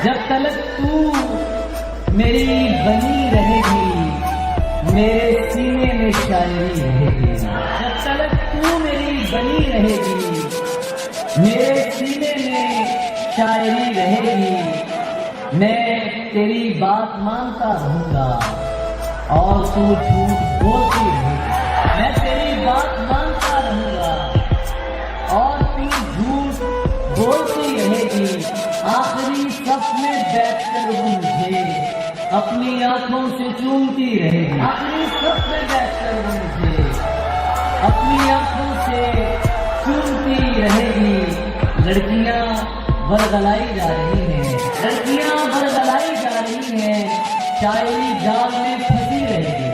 जब तलक तू मेरी बनी रहेगी, मेरे सीने में शायरी रहेगी। जब तलक तू मेरी बनी रहेगी, मेरे सीने में शायरी रहेगी। मैं तेरी बात मानता रहूंगा और तू झूठ बोलती रहेगी। मैं तेरी बात मानता रहूंगा और तू झूठ बोलती रहेगी। आखिरी सफ में बैठकर वो मुझे अपनी आंखों से चूमती रहेगी। आखिरी सफ में बैठकर वो मुझे अपनी आंखों से चूमती रहेगी। लड़कियां बरगलाई जा रही हैं, लड़कियां बरगलाई जा रही हैं, शायरी जाल में फंसी रहेगी।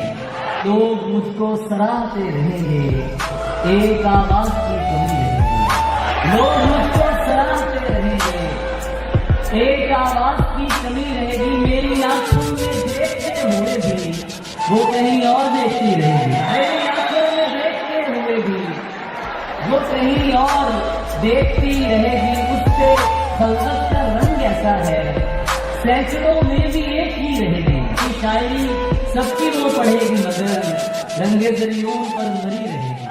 लोग मुझको सराहते रहेंगे, एक आवाज की कमी रहेगी। लोग मुझको सराहते रहेंगे, एक आवाज की कमी रहेगी। मेरी आंखों में देखते हुए भी वो कहीं और देखती रहेगी। मेरी आंखों में देखते हुए भी वो कहीं और देखती रहेगी। उसके खलकत का रंग ऐसा है, सैकड़ों में भी एक ही रहेगी। कि शायरी सबकी वो पढ़ेगी मगर रंगे दरियों पर मरी रहेगी।